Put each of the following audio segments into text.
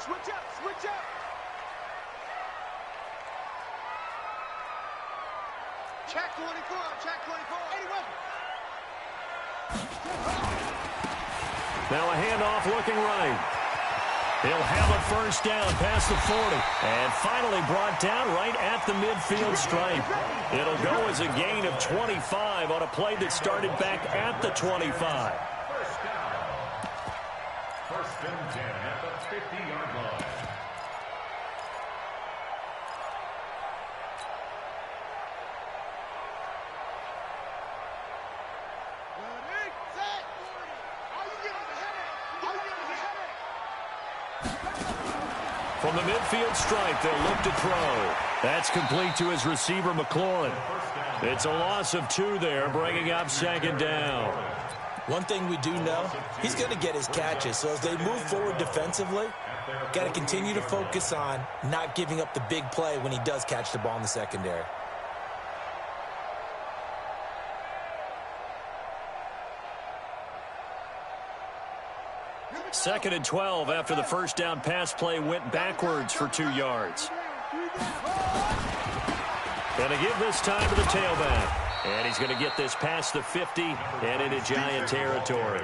Switch up, switch up. Check 24, check 24. 81. Now a handoff looking right. He'll have a first down past the 40. And finally brought down right at the midfield stripe. It'll go as a gain of 25 on a play that started back at the 25. First down. First and 10 at the 50-yard line. From the midfield stripe, they'll look to throw. That's complete to his receiver, McLaurin. It's a loss of 2 there, bringing up second down. One thing we do know, he's going to get his catches. So as they move forward defensively, got to continue to focus on not giving up the big play when he does catch the ball in the secondary. Second and 12 after the first down pass play went backwards for 2 yards. Going to give this time to the tailback. And he's going to get this past the 50 and into Giant territory.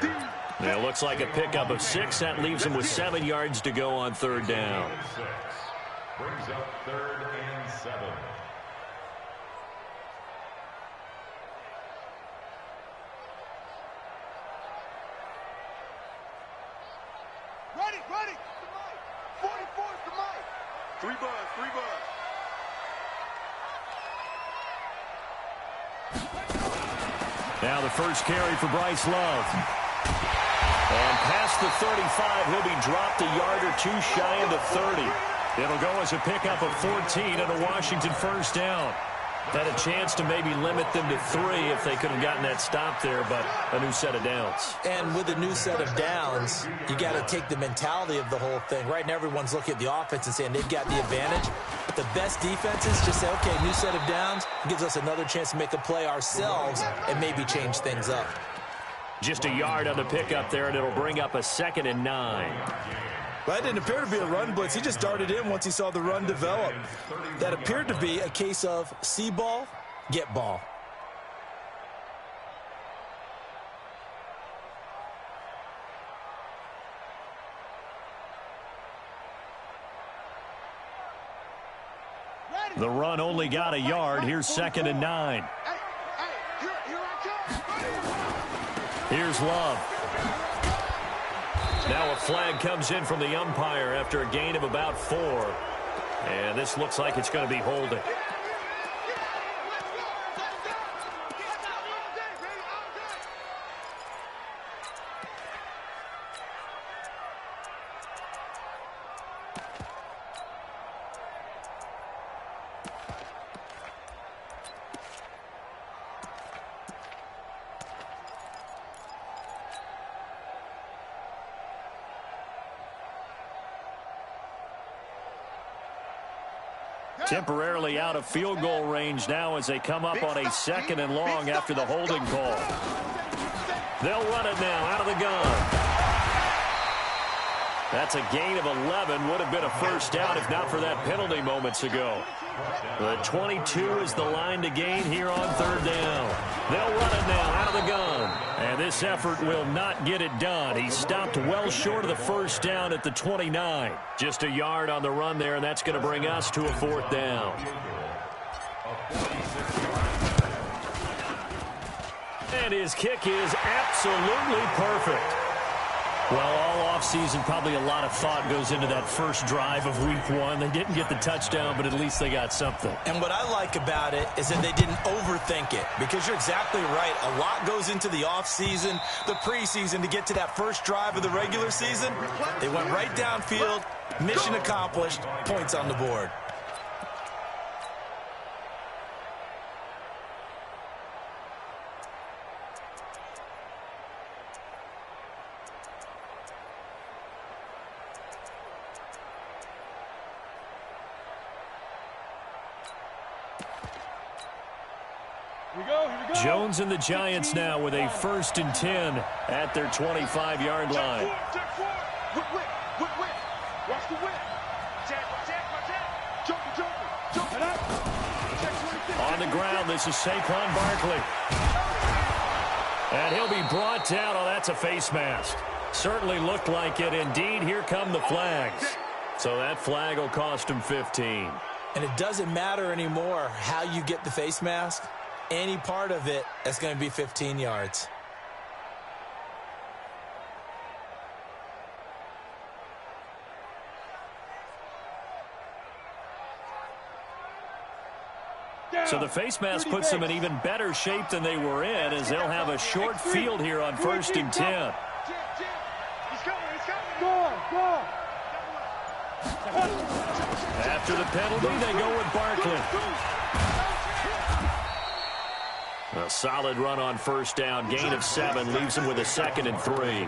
Now, it looks like a pickup of 6. That leaves him with 7 yards to go on third down. Brings up 3rd and 7. Ready. 44 is the mic. 3 bars, 3 bars. Now the first carry for Bryce Love. And past the 35, he'll be dropped a yard or 2 shy of the 30. It'll go as a pickup of 14 and a Washington first down. Had a chance to maybe limit them to 3 if they could have gotten that stop there, but a new set of downs. And with a new set of downs, you got to take the mentality of the whole thing. Right now, everyone's looking at the offense and saying they've got the advantage. The best defenses just say, okay, new set of downs gives us another chance to make a play ourselves and maybe change things up. Just a yard on the pickup there, and it'll bring up a 2nd and 9. That didn't appear to be a run blitz. He just darted in once he saw the run develop. That appeared to be a case of see ball, get ball. The run only got a yard. Here's 2nd and 9. Here's Love. Now a flag comes in from the umpire after a gain of about 4. And this looks like it's going to be holding. Temporarily out of field goal range now as they come up on a 2nd and long after the holding call. They'll run it now out of the gun. That's a gain of 11. Would have been a first down if not for that penalty moments ago. The 22 is the line to gain here on third down. They'll run it now out of the gun. And this effort will not get it done. He stopped well short of the first down at the 29. Just a yard on the run there, and that's going to bring us to a 4th down. And his kick is absolutely perfect. Well, all offseason, probably a lot of thought goes into that first drive of week 1. They didn't get the touchdown, but at least they got something. And what I like about it is that they didn't overthink it, because you're exactly right. A lot goes into the offseason, the preseason, to get to that first drive of the regular season. They went right downfield, mission accomplished, points on the board. Jones and the Giants now with a 1st and 10 at their 25-yard line. Watch the whip. On the ground, this is Saquon Barkley. And he'll be brought down. Oh, that's a face mask. Certainly looked like it. Indeed, here come the flags. So that flag will cost him 15. And it doesn't matter anymore how you get the face mask. Any part of it is going to be 15 yards. So the face mask puts them in even better shape than they were in, as they'll have a short field here on 1st and 10. After the penalty, they go with Barkley. A solid run on 1st down. Gain of 7 leaves them with a 2nd and 3.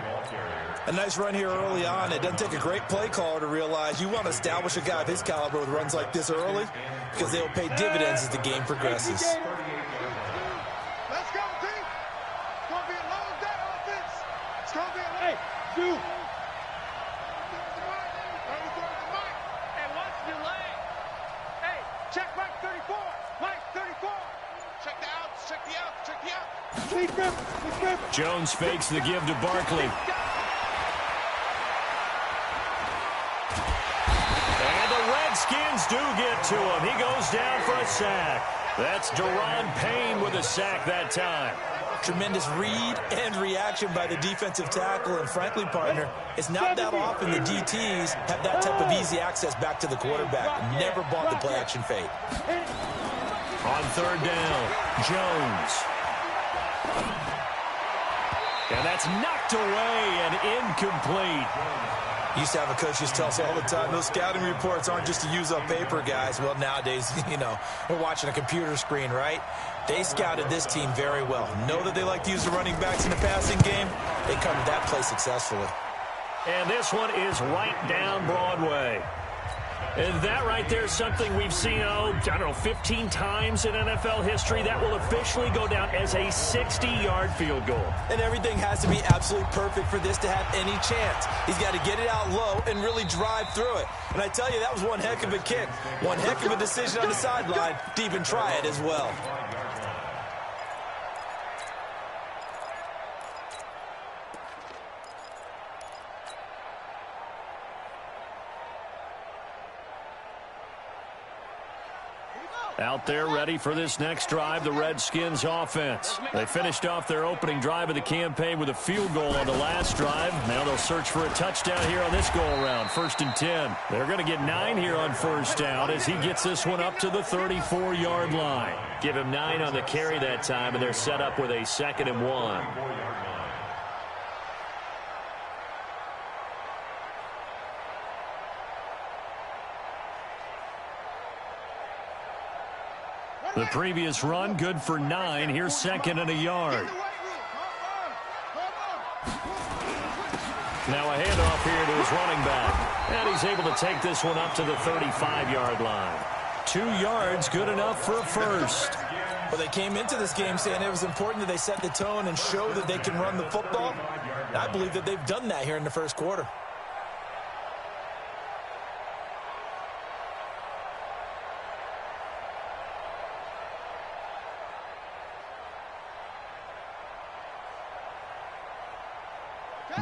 A nice run here early on. It doesn't take a great play caller to realize you want to establish a guy of his caliber with runs like this early, because they will pay dividends as the game progresses. Let's go, team. It's going to be a long day offense. It's going to be a long day. Hey, Hey, watch your leg. Hey, check Mike 34. Mike 34. check the outs, check the outs, check the outs. Jones fakes the give to Barkley. And the Redskins do get to him. He goes down for a sack. That's Daron Payne with a sack that time. Tremendous read and reaction by the defensive tackle, and frankly, partner, it's not that often the DTs have that type of easy access back to the quarterback. Never bought the play action fade. On 3rd down, Jones. And that's knocked away and incomplete. Used to have a coach just tell us all the time, those scouting reports aren't just to use up paper, guys. Well, nowadays, we're watching a computer screen, right? They scouted this team very well. Know that they like to use the running backs in the passing game. They covered that play successfully. And this one is right down Broadway. And that right there is something we've seen, 15 times in NFL history. That will officially go down as a 60-yard field goal. And everything has to be absolutely perfect for this to have any chance. He's got to get it out low and really drive through it. And I tell you, that was one heck of a kick. One heck of a decision on the sideline to even try it as well. Out there ready for this next drive, the Redskins offense. They finished off their opening drive of the campaign with a field goal on the last drive. Now they'll search for a touchdown here on this go-around, 1st and 10. They're going to get 9 here on 1st down as he gets this one up to the 34-yard line. Give him 9 on the carry that time, and they're set up with a 2nd and 1. The previous run, good for 9. Here's 2nd and a yard. Now a handoff here to his running back. And he's able to take this one up to the 35-yard line. 2 yards, good enough for a first. Well, they came into this game saying it was important that they set the tone and show that they can run the football. And I believe that they've done that here in the first quarter.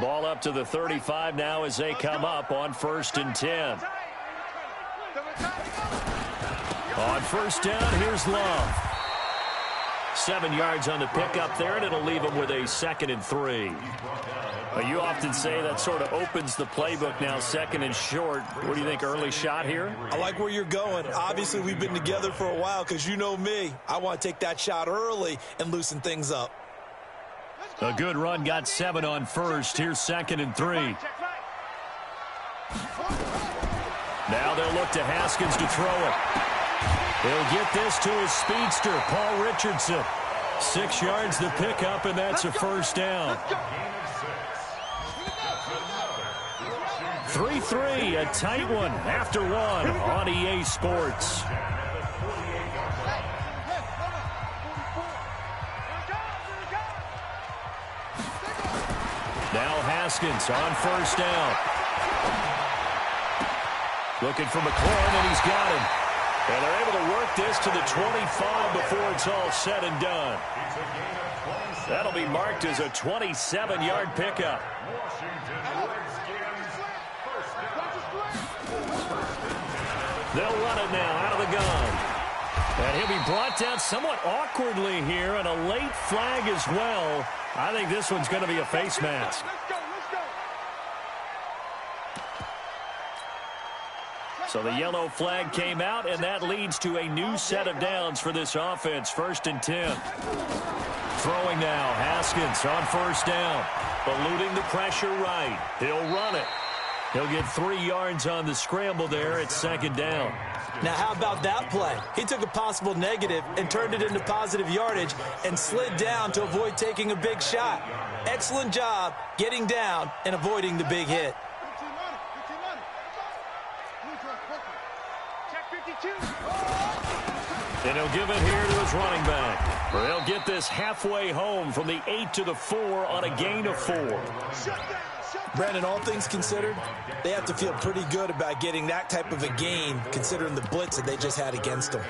Ball up to the 35 now as they come up on 1st and 10. On 1st down, here's Love. 7 yards on the pickup there, and it'll leave him with a 2nd and 3. You often say that sort of opens the playbook now, 2nd and short. What do you think, early shot here? I like where you're going. Obviously, we've been together for a while because you know me. I want to take that shot early and loosen things up. A good run, got 7 on 1st. Here's 2nd and 3. Now they'll look to Haskins to throw it. He'll get this to his speedster, Paul Richardson. 6 yards the pickup, and that's a 1st down. 3-3, a tight one after 1 on EA Sports. Now Haskins on 1st down. Looking for McLaurin, and he's got him. And they're able to work take this to the 25 before it's all said and done. That'll be marked as a 27-yard pickup. They'll run it now out of the gun. And he'll be brought down somewhat awkwardly here, and a late flag as well. I think this one's going to be a face mask. So the yellow flag came out, and that leads to a new set of downs for this offense. 1st and 10. Throwing now, Haskins on 1st down. Eluding the pressure right. He'll run it. He'll get 3 yards on the scramble there at 2nd down. Now, how about that play? He took a possible negative and turned it into positive yardage and slid down to avoid taking a big shot. Excellent job getting down and avoiding the big hit. And he'll give it here to his running back. They'll get this halfway home from the 8 to the 4 on a gain of 4. Brandon, all things considered, they have to feel pretty good about getting that type of a gain considering the blitz that they just had against them.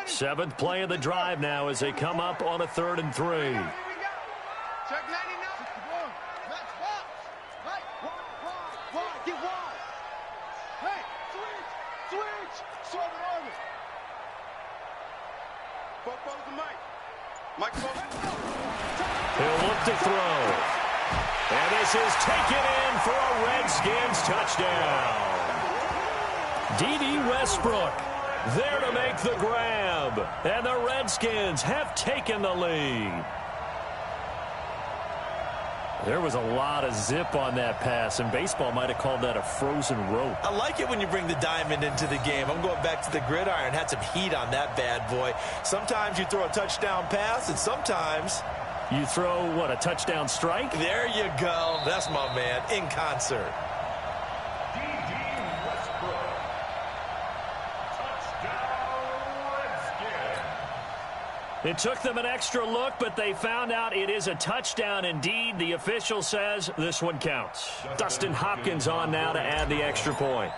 Seventh play of the drive now as they come up on a 3rd and 3. Check 99. Let's box. Right. Wide. Get wide. Hey, switch. Sword it on it. Follow the mic. Mike, He'll look to throw. And this is taken in for a Redskins touchdown. D.D. Westbrook there to make the grab. And the Redskins have taken the lead. There was a lot of zip on that pass, and baseball might have called that a frozen rope. I like it when you bring the diamond into the game. I'm going back to the gridiron. Had some heat on that bad boy. Sometimes you throw a touchdown pass, and sometimes you throw, what, a touchdown strike? There you go. That's my man, in concert. It took them an extra look, but they found out it is a touchdown indeed. The official says this one counts. Dustin Hopkins on now to add the extra point.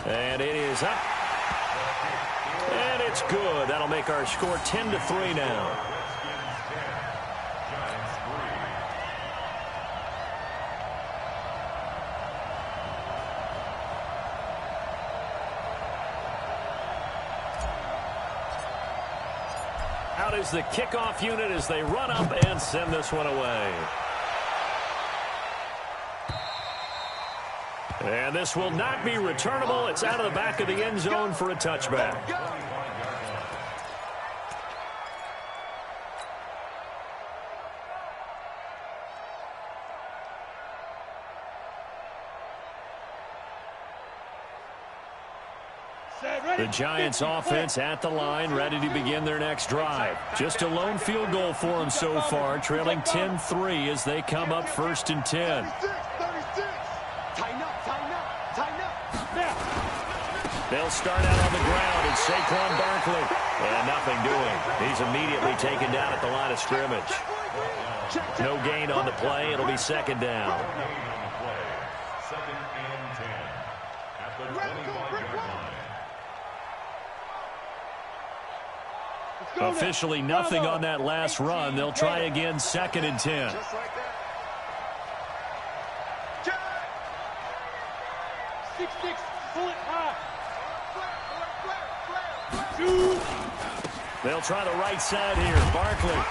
And it is up. And it's good. That'll make our score 10-3 now. Out is the kickoff unit as they run up and send this one away. And this will not be returnable. It's out of the back of the end zone for a touchback. The Giants offense at the line, ready to begin their next drive. Just a lone field goal for them so far, trailing 10-3 as they come up 1st and 10. 36. Tighten up. They'll start out on the ground, and Saquon Barkley. And nothing doing. He's immediately taken down at the line of scrimmage. No gain on the play. It'll be 2nd down. 2nd and 10 at the 25-yard line. Officially nothing on that last run. They'll try again 2nd and 10. Just like that. 6-6, pull it high. They'll try the right side here. Barkley.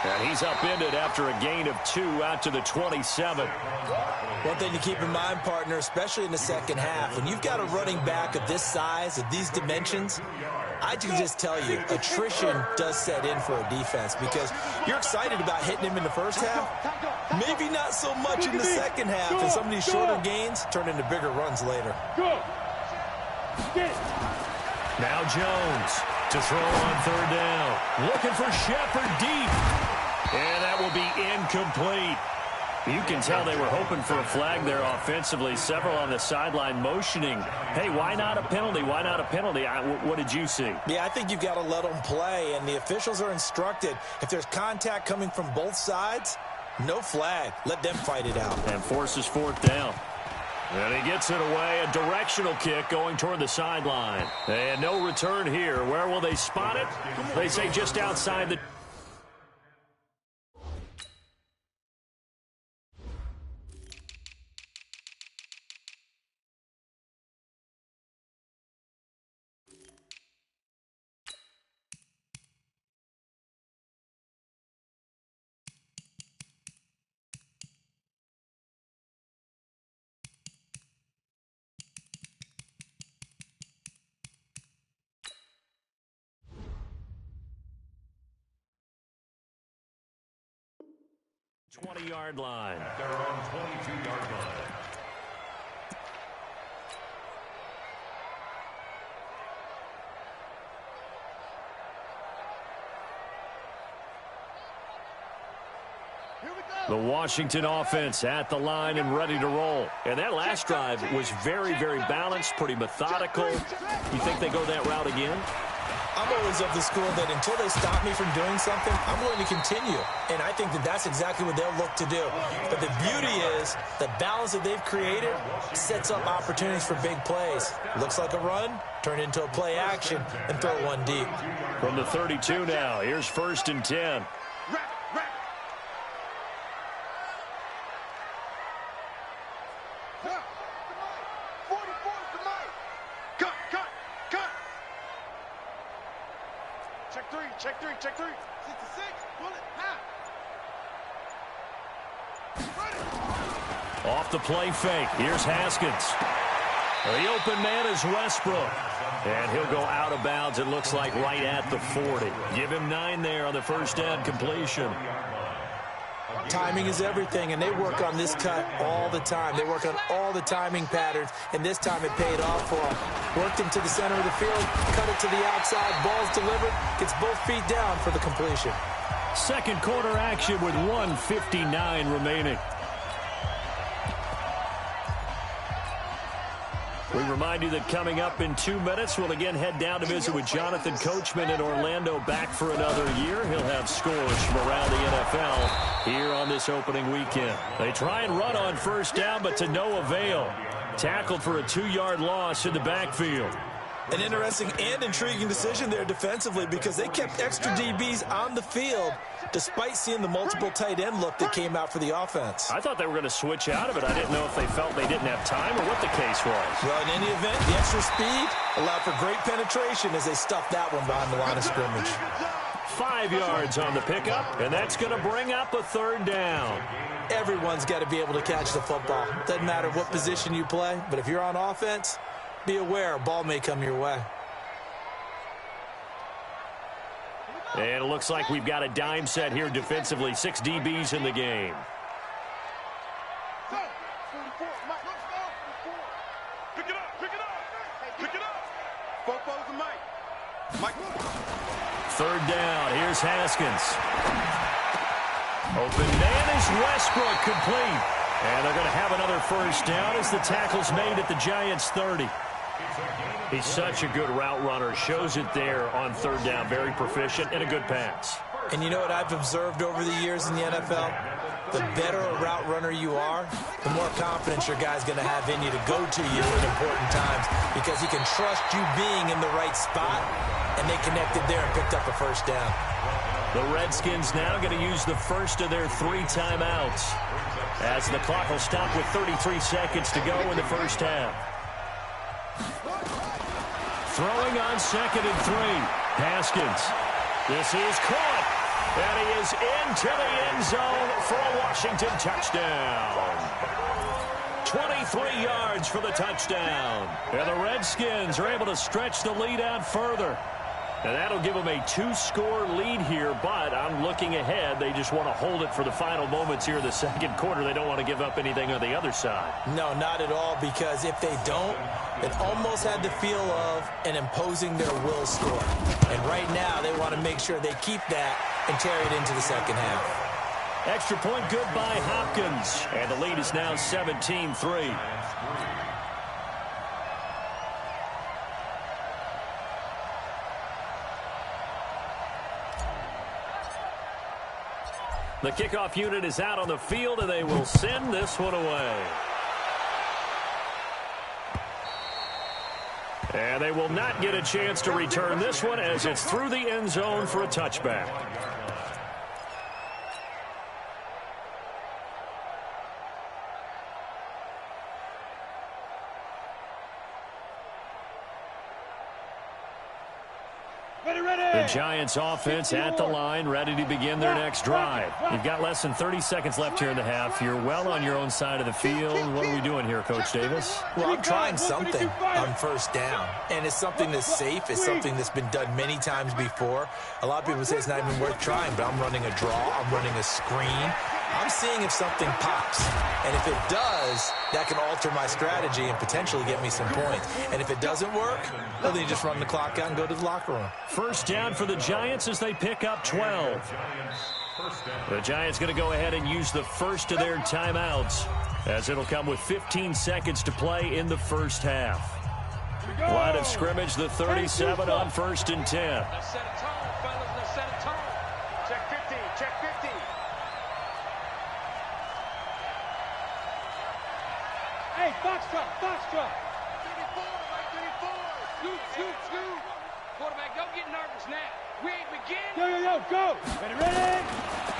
And he's upended after a gain of 2 out to the 27. One thing to keep in mind, partner, especially in the second half, when you've got a running back of this size, of these dimensions, I can just tell you, attrition does set in for a defense because you're excited about hitting him in the first half. Maybe not so much in the second half, and some of these shorter gains turn into bigger runs later. Now Jones to throw on 3rd down. Looking for Shepard deep. And that will be incomplete. You can tell they were hoping for a flag there offensively. Several on the sideline motioning, hey, why not a penalty? Why not a penalty? What did you see? Yeah, I think you've got to let them play, and the officials are instructed. If there's contact coming from both sides, no flag. Let them fight it out. And forces fourth down. And he gets it away. A directional kick going toward the sideline. And no return here. Where will they spot it? They say just outside the... ...20-yard line. At their own 22-yard line. The Washington offense at the line and ready to roll. And that last drive was very, very balanced, pretty methodical. You think they go that route again? I'm always of the school that until they stop me from doing something, I'm going to continue. And I think that that's exactly what they'll look to do. But the beauty is the balance that they've created sets up opportunities for big plays. Looks like a run, turn into a play action, and throw one deep. From the 32 now, here's 1st and 10. Check three. 6 to 6. Pull it. Half. Off the play fake. Here's Haskins. The open man is Westbrook. And he'll go out of bounds, it looks like, right at the 40. Give him 9 there on the first down completion. Timing is everything, and they work on this cut all the time. They work on all the timing patterns, and this time it paid off for them. Worked him to the center of the field, cut it to the outside, ball's delivered, gets both feet down for the completion. Second quarter action with 1:59 remaining. We remind you that coming up in 2 minutes, we'll again head down to visit with Jonathan Coachman in Orlando, back for another year. He'll have scores from around the NFL here on this opening weekend. They try and run on first down, but to no avail. Tackled for a 2-yard loss in the backfield. An interesting and intriguing decision there defensively because they kept extra DBs on the field despite seeing the multiple tight end look that came out for the offense. I thought they were going to switch out of it. I didn't know if they felt they didn't have time or what the case was. Well, in any event, the extra speed allowed for great penetration as they stuffed that one behind the line of scrimmage. 5 yards on the pickup, and that's going to bring up a 3rd down. Everyone's got to be able to catch the football. Doesn't matter what position you play, but if you're on offense, be aware a ball may come your way. And it looks like we've got a dime set here defensively. 6 DBs in the game. Pick it up. Football's the Mike. 3rd down. Here's Haskins. Open man is Westbrook, complete. And they're going to have another first down as the tackle's made at the Giants' 30. He's such a good route runner. Shows it there on 3rd down. Very proficient and a good pass. And you know what I've observed over the years in the NFL? The better a route runner you are, the more confidence your guy's going to have in you to go to you at important times because he can trust you being in the right spot, and they connected there and picked up a first down. The Redskins now going to use the first of their 3 timeouts as the clock will stop with 33 seconds to go in the first half. Throwing on 2nd and 3. Haskins. This is caught. And he is into the end zone for a Washington touchdown. 23 yards for the touchdown. And the Redskins are able to stretch the lead out further. And that'll give them a 2-score lead here, but I'm looking ahead. They just want to hold it for the final moments here in the second quarter. They don't want to give up anything on the other side. No, not at all, because if they don't, it almost had the feel of an imposing their will score. And right now, they want to make sure they keep that and carry it into the second half. Extra point good by Hopkins. And the lead is now 17-3. The kickoff unit is out on the field, and they will send this one away. And they will not get a chance to return this one as it's through the end zone for a touchback. The Giants offense at the line, ready to begin their next drive. You've got less than 30 seconds left here in the half. You're well on your own side of the field. What are we doing here, Coach Davis? Well, I'm trying something on first down, and it's something that's safe. It's something that's been done many times before. A lot of people say it's not even worth trying, but I'm running a draw. I'm running a screen. I'm seeing if something pops, and if it does, that can alter my strategy and potentially get me some points. And if it doesn't work, well, then you just run the clock out and go to the locker room. First down for the Giants as they pick up 12. The Giants going to go ahead and use the first of their timeouts, as it'll come with 15 seconds to play in the first half. Line of scrimmage, the 37 on 1st and 10. Let's set a tone, fellas. Let's set a tone. Check 50. Check 50. Hey, Foxtrot, Foxtrot. 34, right 34. Scoot, scoot, scoot. Quarterback, don't get nervous now. We ain't begin. Yo, go. Ready.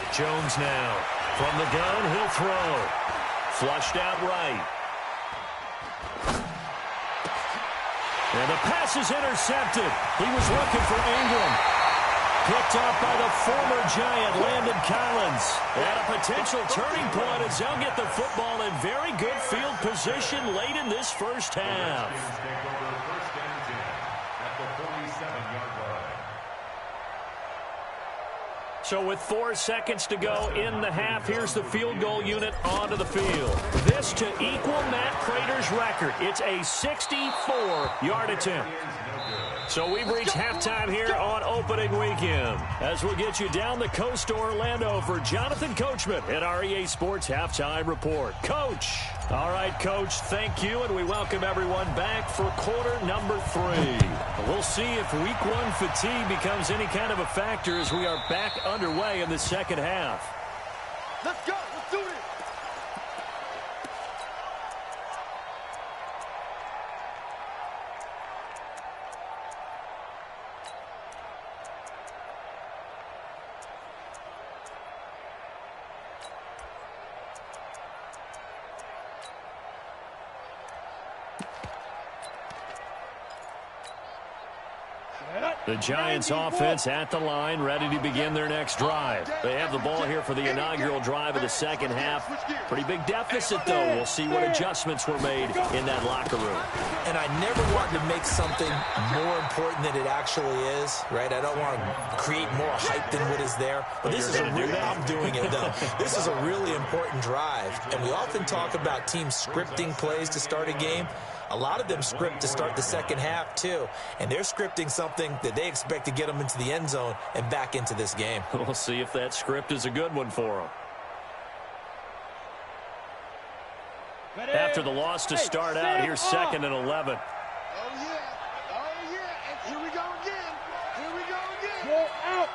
Jones now. From the gun, he'll throw. Flushed out right. And the pass is intercepted. He was looking for Ingram. Picked up by the former Giant, Landon Collins. And a potential turning point as they'll get the football in very good field position late in this first half. So with 4 seconds to go in the half, here's the field goal unit onto the field. This to equal Matt Prater's record. It's a 64-yard attempt. So we've reached halftime here on opening weekend, as we'll get you down the coast to Orlando for Jonathan Coachman at our EA Sports Halftime Report. Coach. All right, Coach, thank you, and we welcome everyone back for quarter number 3. We'll see if week 1 fatigue becomes any kind of a factor as we are back underway in the second half. Let's go. Let's do this. The Giants offense at the line, ready to begin their next drive. They have the ball here for the inaugural drive of the second half. Pretty big deficit, though. We'll see what adjustments were made in that locker room. And I never want to make something more important than it actually is, right? I don't want to create more hype than what is there. But this is I'm doing it, though. This is a really important drive. And we often talk about teams scripting plays to start a game. A lot of them script to start the second half, too. And they're scripting something that they expect to get them into the end zone and back into this game. We'll see if that script is a good one for them. After the loss to start out, here's 2nd and 11. Oh, yeah. Oh, yeah. And here we go again. Here we go again. Go out.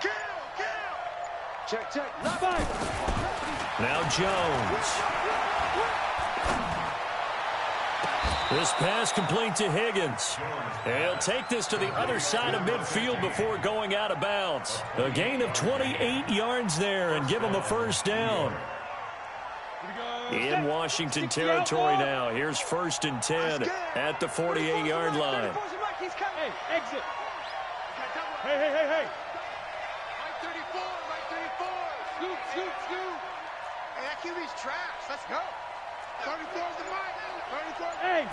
Kill. Check. Not five. Now Jones. This pass complete to Higgins. He'll take this to the other side of midfield before going out of bounds. A gain of 28 yards there and give him a first down. In Washington territory now. Here's 1st and 10 at the 48-yard line. Hey, exit. Hey. Right 34. Scoot. Hey, that QB's trash. Let's go. 34's the mic. 34. Hey,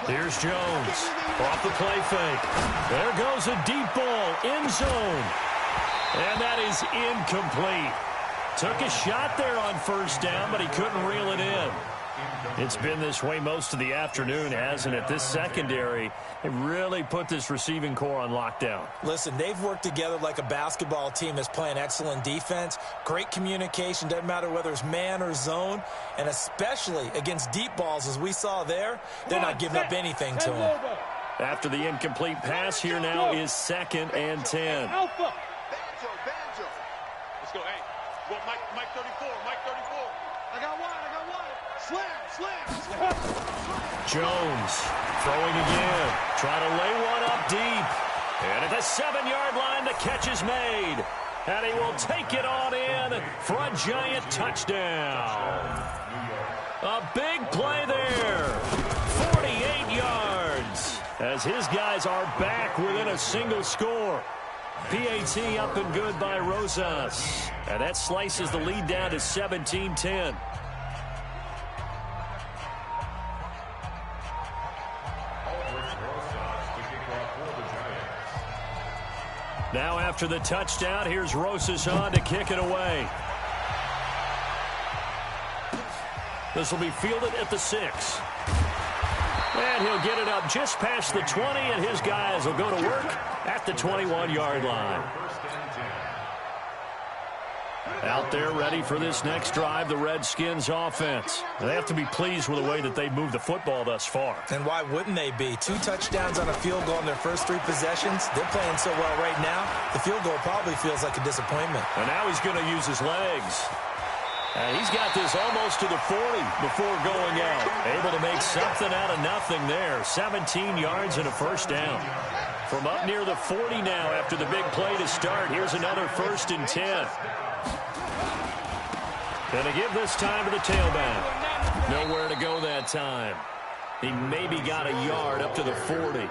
Here's Jones. Off the play fake. There goes a deep ball. End zone. And that is incomplete. Took a shot there on first down, but he couldn't reel it in. It's been this way most of the afternoon, hasn't it? This secondary, they really put this receiving core on lockdown. Listen, they've worked together like a basketball team that's playing excellent defense. Great communication, doesn't matter whether it's man or zone. And especially against deep balls, as we saw there, they're not giving up anything to them. After the incomplete pass, here now is 2nd and 10. Banjo. Let's go. Hey, well, Mike 34. I got one. Slam. Jones throwing again. Trying to lay one up deep. And at the 7-yard line, the catch is made. And he will take it on in for a giant touchdown. A big play there. 48 yards. As his guys are back within a single score. PAT up and good by Rosas. And that slices the lead down to 17-10. Now after the touchdown, here's Rosas on to kick it away. This will be fielded at the 6. And he'll get it up just past the 20, and his guys will go to work at the 21-yard line. Out there ready for this next drive, the Redskins offense. They have to be pleased with the way that they've moved the football thus far. And why wouldn't they be? 2 touchdowns on a field goal in their first 3 possessions. They're playing so well right now, the field goal probably feels like a disappointment. And now he's going to use his legs. And he's got this almost to the 40 before going out. Able to make something out of nothing there. 17 yards and a first down. From up near the 40 now after the big play to start. Here's another 1st and 10. Gonna give this time to the tailback. Nowhere to go that time. He maybe got a yard up to the 40.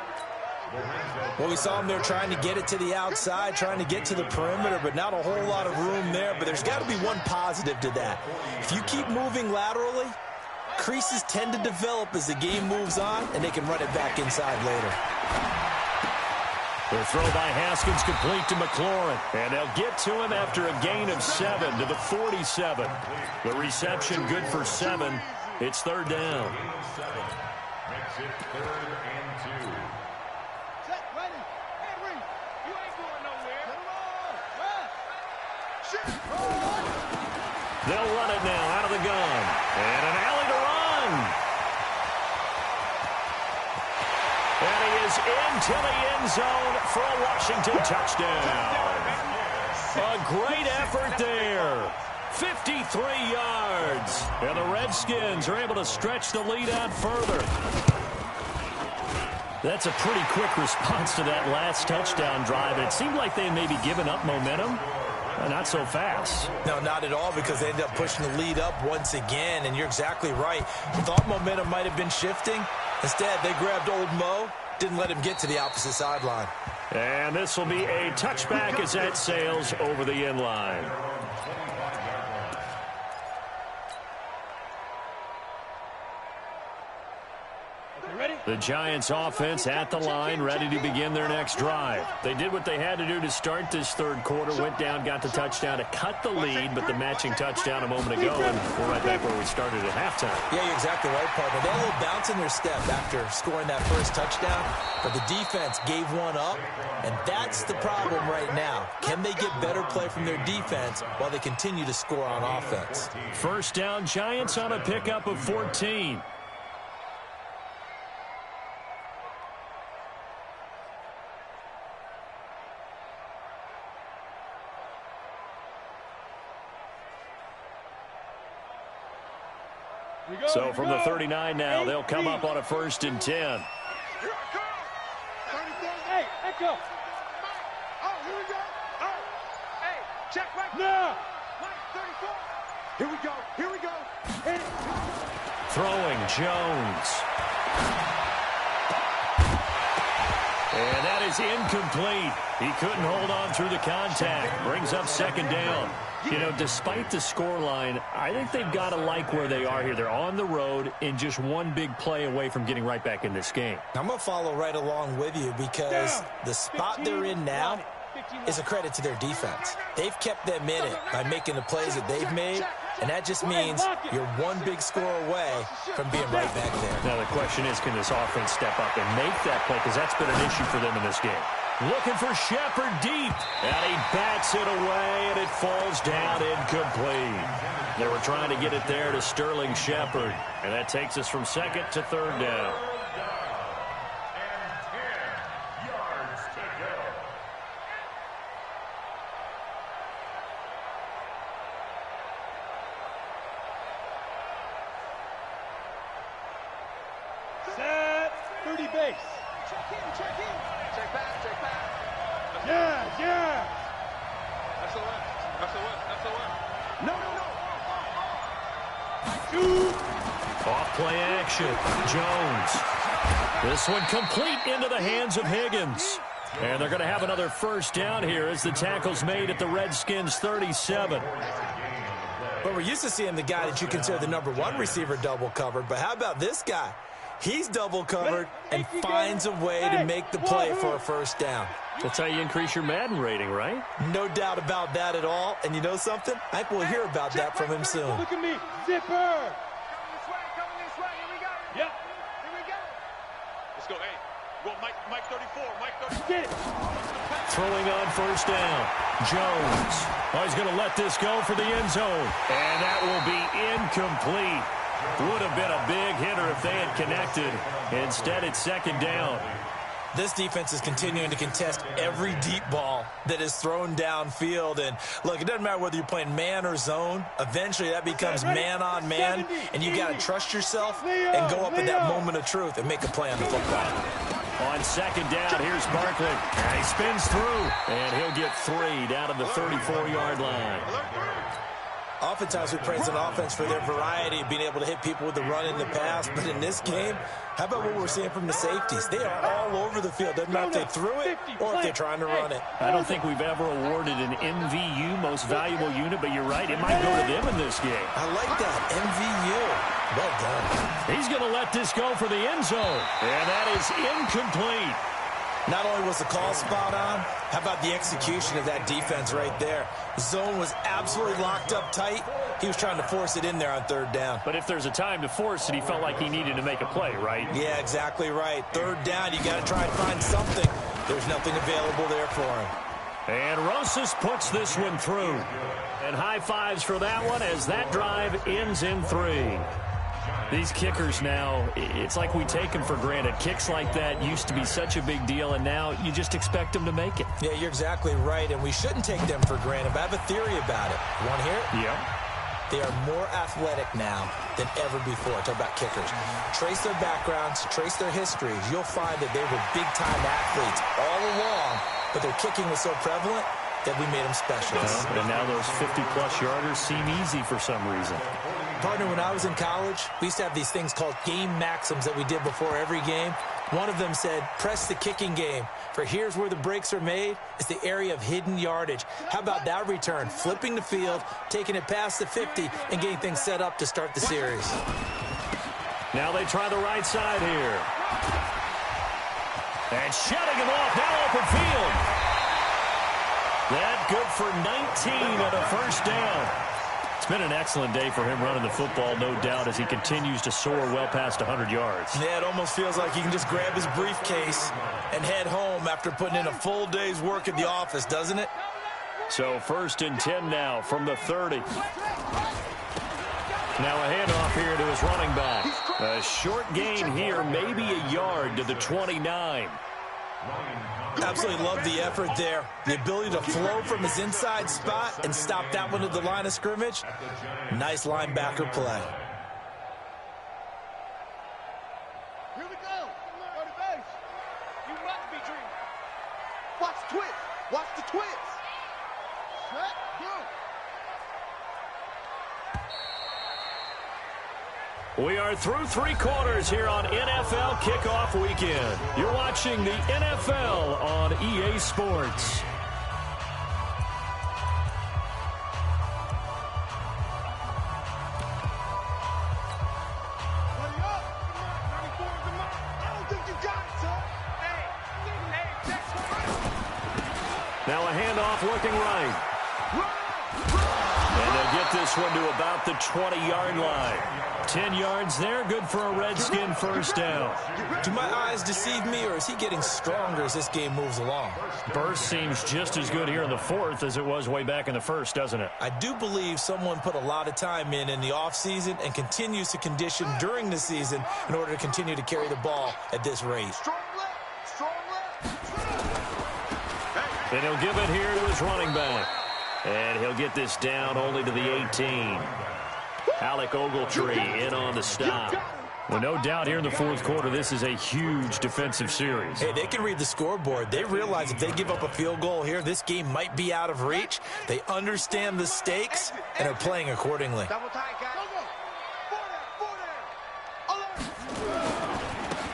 Well, we saw him there trying to get it to the outside, trying to get to the perimeter, but not a whole lot of room there. But there's got to be one positive to that. If you keep moving laterally, creases tend to develop as the game moves on, and they can run it back inside later. The throw by Haskins complete to McLaurin. And they'll get to him after a gain of 7 to the 47. The reception good for 7. It's 3rd down. Makes it 3rd and 2. Set, ready. Henry, you ain't going nowhere. They'll run it now out of the gun. And an alley to run. And he is into the end zone for a Washington touchdown. A great effort there. 53 yards. And the Redskins are able to stretch the lead out further. That's a pretty quick response to that last touchdown drive. It seemed like they may be giving up momentum. Not so fast. No, not at all, because they ended up pushing the lead up once again, and you're exactly right. Thought momentum might have been shifting. Instead, they grabbed old Mo, didn't let him get to the opposite sideline. And this will be a touchback as that sails over the end line. The Giants offense at the line, ready to begin their next drive. They did what they had to do to start this 3rd quarter, went down, got the touchdown to cut the lead, but the matching touchdown a moment ago, and we're right back where we started at halftime. Yeah, you're exactly right, partner. They had a little bounce in their step after scoring that first touchdown, but the defense gave one up, and that's the problem right now. Can they get better play from their defense while they continue to score on offense? 1st down, Giants on a pickup of 14. So from the 39 now, they'll come up on a 1st and 10. Here I come. 34. Hey, echo. Oh, here we go. Oh. Hey, check right now. Mike 34. Here we go. Here we go. Hit it. Throwing Jones. And that is incomplete. He couldn't hold on through the contact. Brings up 2nd down. You know, despite the scoreline, I think they've got to like where they are here. They're on the road and just one big play away from getting right back in this game. I'm going to follow right along with you because the spot they're in now is a credit to their defense. They've kept them in it by making the plays that they've made, and that just means you're one big score away from being right back there. Now the question is, can this offense step up and make that play? Because that's been an issue for them in this game. Looking for Shepard deep, and he bats it away, and it falls down incomplete. They were trying to get it there to Sterling Shepard, and that takes us from second to third down. Set, 30 base. Check in. Check back. Yeah. SOS. No. Shoot. Off play action. Jones. This one complete into the hands of Higgins. And they're going to have another first down here as the tackle's made at the Redskins 37. But we're used to seeing the guy that you consider the #1 receiver double covered. But how about this guy? He's double covered and finds a way to make the play for a first down. That's how you increase your Madden rating, right? No doubt about that at all. And you know something? I think we'll hear about that from him soon. Look at me. Zipper. Coming this way. Here we go. Yep. Here we go. Let's go. Hey, go Mike 34. Mike 34. Get it. Throwing on first down. Jones. Oh, he's going to let this go for the end zone. And that will be incomplete. Would have been a big hitter if they had connected. Instead, it's second down. This defense is continuing to contest every deep ball that is thrown downfield. And, look, it doesn't matter whether you're playing man or zone. Eventually, that becomes man-on-man, and you got to trust yourself and go up in that moment of truth and make a play on the football. On second down, here's Barkley. And he spins through, and he'll get 3 down to the 34-yard line. Oftentimes we praise an offense for their variety of being able to hit people with the run in the pass. But in this game, how about what we're seeing from the safeties? They are all over the field. Doesn't matter if they threw it or if they're trying to run it. I don't think we've ever awarded an MVU, most valuable unit, but you're right. It might go to them in this game. I like that. MVU. Well done. He's going to let this go for the end zone. And that is incomplete. Not only was the call spot on, how about the execution of that defense right there? Zone was absolutely locked up tight. He was trying to force it in there on third down. But if there's a time to force it, he felt like he needed to make a play, right? Yeah, exactly right. Third down, you got to try and find something. There's nothing available there for him. And Rosas puts this one through. And high fives for that one as that drive ends in 3. These kickers now, it's like we take them for granted. Kicks like that used to be such a big deal, and now you just expect them to make it. Yeah, you're exactly right, and we shouldn't take them for granted, but I have a theory about it. You want to hear it? Yeah. They are more athletic now than ever before. Talk about kickers. Trace their backgrounds, trace their histories. You'll find that they were big-time athletes all along, but their kicking was so prevalent that we made them specialists. And now those 50-plus yarders seem easy for some reason. Partner, when I was in college, we used to have these things called game maxims that we did before every game. One of them said, press the kicking game, for here's where the breaks are made. It's the area of hidden yardage. How about that return? Flipping the field, taking it past the 50, and getting things set up to start the series. Now they try the right side here. And shutting him off, now open field. That good for 19 and a first down. It's been an excellent day for him running the football, no doubt, as he continues to soar well past 100 yards. Yeah, it almost feels like he can just grab his briefcase and head home after putting in a full day's work at the office, doesn't it? So 1st and 10 now from the 30. Now a handoff here to his running back. A short gain here, maybe a yard to the 29. Absolutely love the effort there. The ability to flow from his inside spot and stop that one at the line of scrimmage. Nice linebacker play. Here we go. Go to base. You must be dreaming. Watch the twist. Watch the twist. Set, go. We are through 3 quarters here on NFL Kickoff Weekend. You're watching the NFL on EA Sports. Now a handoff looking right. And they'll get this one to about the 20-yard line. 10 yards there, good for a Redskin first down. Do my eyes deceive me, or is he getting stronger as this game moves along? Burst seems just as good here in the fourth as it was way back in the first, doesn't it? I do believe someone put a lot of time in the offseason and continues to condition during the season in order to continue to carry the ball at this rate. And he'll give it here to his running back. And he'll get this down only to the 18. Alec Ogletree in on the stop. Well, no doubt here in the fourth quarter, this is a huge defensive series. Hey, they can read the scoreboard. They realize if they give up a field goal here, this game might be out of reach. They understand the stakes and are playing accordingly.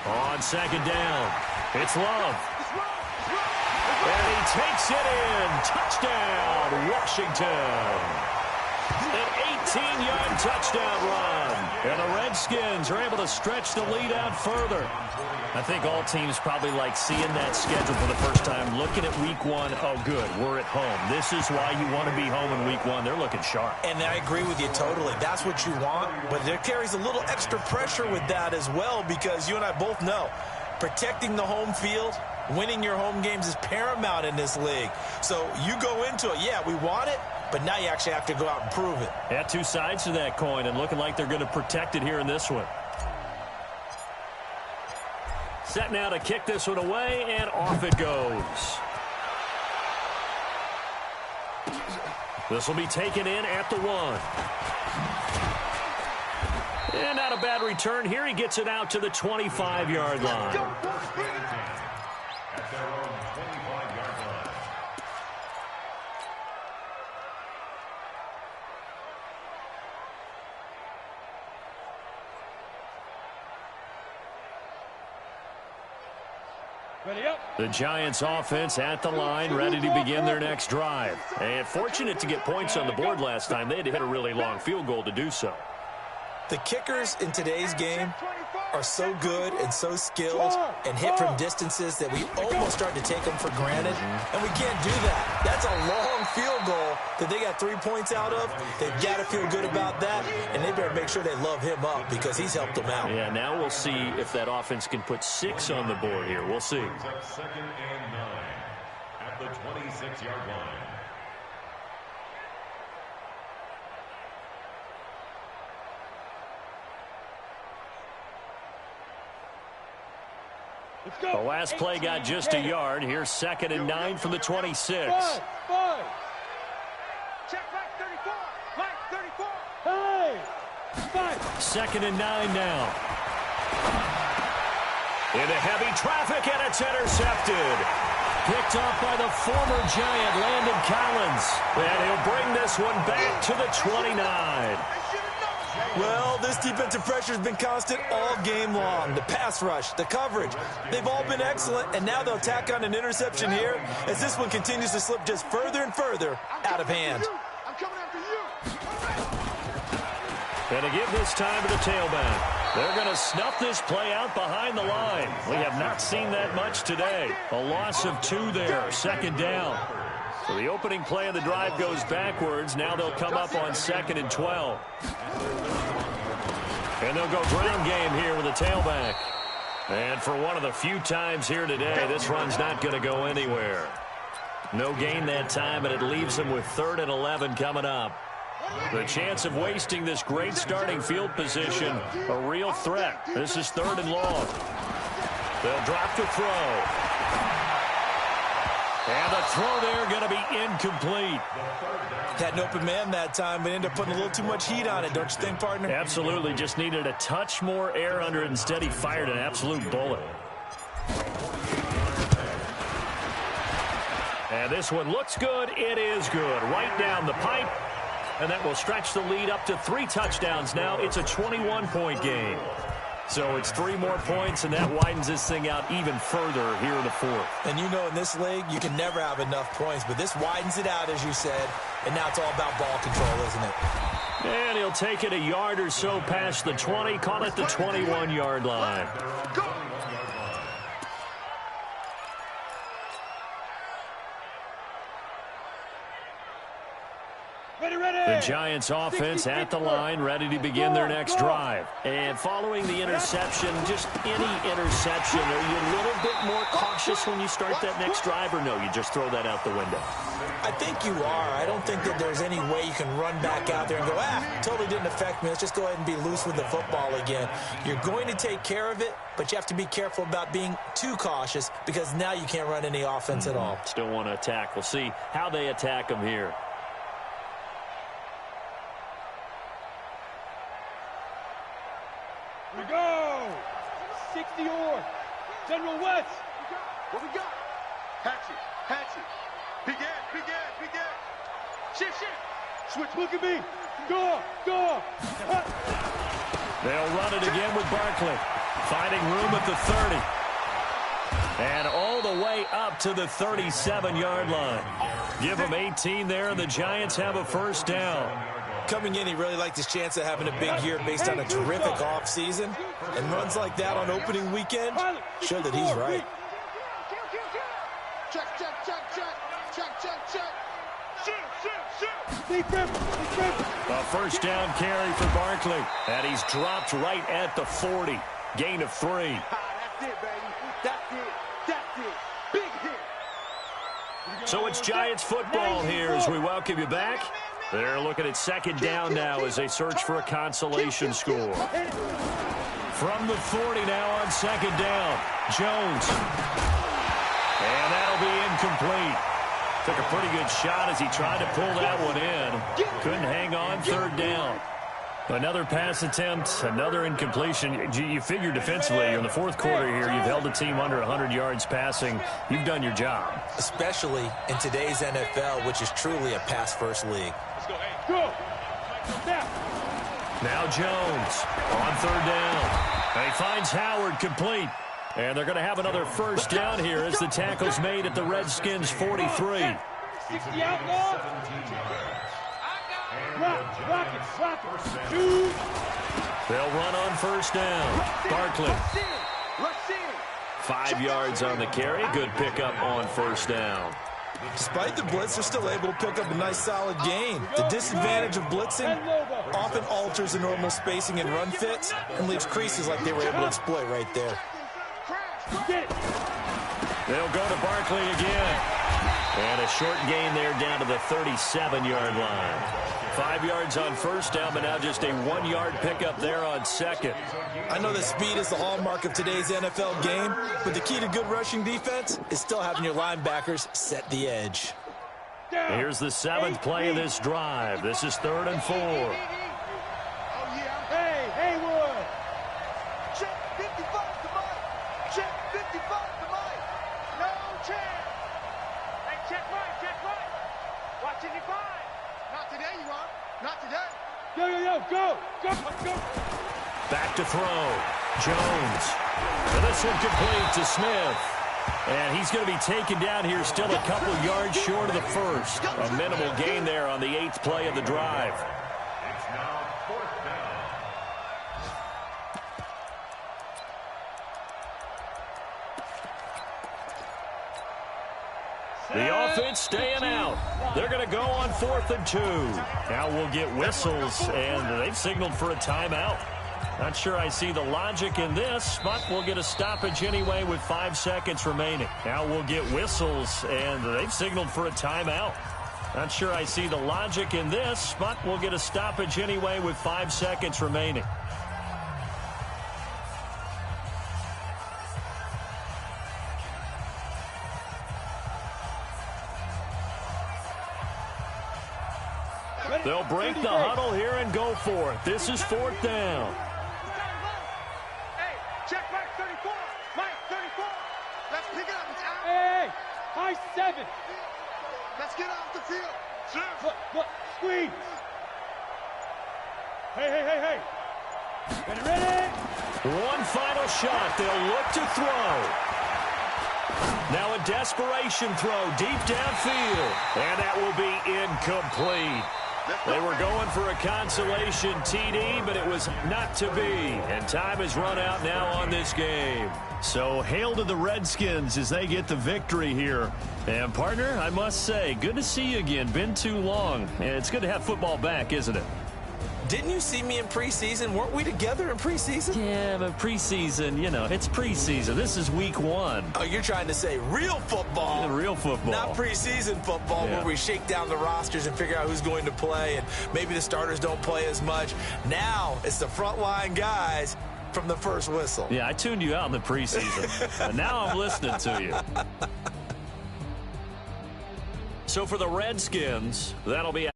On second down, it's Love. And he takes it in. Touchdown, Washington. An 18-yard touchdown run. And the Redskins are able to stretch the lead out further. I think all teams probably like seeing that schedule for the first time, looking at week one. Oh, good, we're at home. This is why you want to be home in week one. They're looking sharp. And I agree with you totally. That's what you want. But there carries a little extra pressure with that as well, because you and I both know protecting the home field, winning your home games is paramount in this league. So you go into it, yeah, we want it, but now you actually have to go out and prove it. Yeah, two sides to that coin, and looking like they're going to protect it here in this one. Set now to kick this one away, and off it goes. This will be taken in at the 1. And not a bad return here. He gets it out to the 25-yard line. At their own 25-yard line. Ready up. The Giants offense at the line, ready to begin their next drive. And fortunate to get points on the board last time. They had to hit a really long field goal to do so. The kickers in today's game are so good and so skilled and hit from distances that we almost start to take them for granted, and we can't do that. That's a long field goal that they got 3 points out of. They've got to feel good about that, and they better make sure they love him up because he's helped them out. Yeah, now we'll see if that offense can put 6 on the board here. We'll see. Second and 9 at the 26-yard line. The last play got just a yard. Here's second and 9 from the 26. Five. Check back 34. Mike 34. Hey. 5. Second and 9 now. Into heavy traffic, and it's intercepted. Picked off by the former Giant, Landon Collins. And he'll bring this one back to the 29. Well, this defensive pressure has been constant all game long. The pass rush, the coverage, they've all been excellent, and now they'll tack on an interception here as this one continues to slip just further and further out of hand. I'm coming after you. And to give this time to the tailback. They're going to snuff this play out behind the line. We have not seen that much today. A loss of 2 there, second down. So the opening play of the drive goes backwards. Now they'll come up on second and 12. And they'll go ground game here with a tailback. And for one of the few times here today, this run's not going to go anywhere. No gain that time, and it leaves them with 3rd and 11 coming up. The chance of wasting this great starting field position, a real threat. This is 3rd and long. They'll drop the throw. And the throw there going to be incomplete. Had an open man that time, but ended up putting a little too much heat on it, don't you think, partner? Absolutely. Just needed a touch more air under it. Instead, he fired an absolute bullet. And this one looks good. It is good. Right down the pipe. And that will stretch the lead up to 3 touchdowns now. It's a 21-point game. So it's 3 more points, and that widens this thing out even further here in the fourth. And you know in this league, you can never have enough points, but this widens it out, as you said, and now it's all about ball control, isn't it? And he'll take it a yard or so past the 20, call it the 21-yard line. The Giants offense at the line, ready to begin their next drive. And following the interception, just any interception, are you a little bit more cautious when you start that next drive, or no, you just throw that out the window? I think you are. I don't think that there's any way you can run back out there and go, totally didn't affect me. Let's just go ahead and be loose with the football again. You're going to take care of it, but you have to be careful about being too cautious because now you can't run any offense at all. Still want to attack. We'll see how they attack them here. We go! 60 or General West. What we got? Hatchet. Begin. Shift. Switch, look at me. Go. They'll run it again with Barkley. Finding room at the 30. And all the way up to the 37-yard line. Give them 18 there, and the Giants have a first down. Coming in, he really liked his chance of having a big year based on a terrific offseason. And runs like that on opening weekend show that he's right. Check. A first down carry for Barkley. And he's dropped right at the 40. Gain of 3. That's it, baby. That's it. Big hit. So it's Giants football here as we welcome you back. They're looking at second down now as they search for a consolation score. From the 40 now on second down. Jones. And that'll be incomplete. Took a pretty good shot as he tried to pull that one in. Couldn't hang on, third down. Another pass attempt, another incompletion. You figure defensively in the fourth quarter here, you've held the team under 100 yards passing. You've done your job. Especially in today's NFL, which is truly a pass-first league. Go. Now Jones on third down. And he finds Howard complete. And they're going to have another first down here as the tackle's made at the Redskins 43. 60 outlaw. Rock it. Shoot. They'll run on first down. Barkley. 5 yards on the carry. Good pickup on first down. Despite the blitz, they're still able to pick up a nice solid gain. The disadvantage of blitzing often alters the normal spacing and run fits and leaves creases like they were able to exploit right there. They'll go to Barkley again. And a short gain there down to the 37-yard line. 5 yards on first down, but now just a 1-yard pickup there on second. I know that speed is the hallmark of today's NFL game, but the key to good rushing defense is still having your linebackers set the edge. Here's the 7th play of this drive. This is 3rd and 4. Hey, Haywood. Check 55 to Mike. Check 55 to Mike. No chance. Hey, check Mike. Watch 85. Not today, you are. Not today. Go. Back to throw. Jones. And this one complete to Smith. And he's going to be taken down here still a couple yards short of the first. A minimal gain there on the 8th play of the drive. It's now 4th down. The offense staying out. They're going to go on 4th and 2. Now we'll get whistles, and they've signaled for a timeout. Not sure I see the logic in this, but we'll get a stoppage anyway with 5 seconds remaining. Now we'll get whistles, and they've signaled for a timeout. Not sure I see the logic in this, but we'll get a stoppage anyway with 5 seconds remaining. They'll break the huddle here and go for it. This is 4th down. Hey, check Mike 34. Mike 34. Let's pick it up. It's out. Hey, high 7. Let's get off the field. Look, squeeze. Hey. Ready? One final shot. They'll look to throw. Now a desperation throw deep downfield. And that will be incomplete. They were going for a consolation TD, but it was not to be. And time has run out now on this game. So hail to the Redskins as they get the victory here. And, partner, I must say, good to see you again. Been too long. And it's good to have football back, isn't it? Didn't you see me in preseason? Weren't we together in preseason? Yeah, but preseason, you know, it's preseason. This is week 1. Oh, you're trying to say real football. Yeah, real football. Not preseason football where we shake down the rosters and figure out who's going to play, and maybe the starters don't play as much. Now it's the frontline guys from the first whistle. Yeah, I tuned you out in the preseason. And now I'm listening to you. So for the Redskins, that'll be a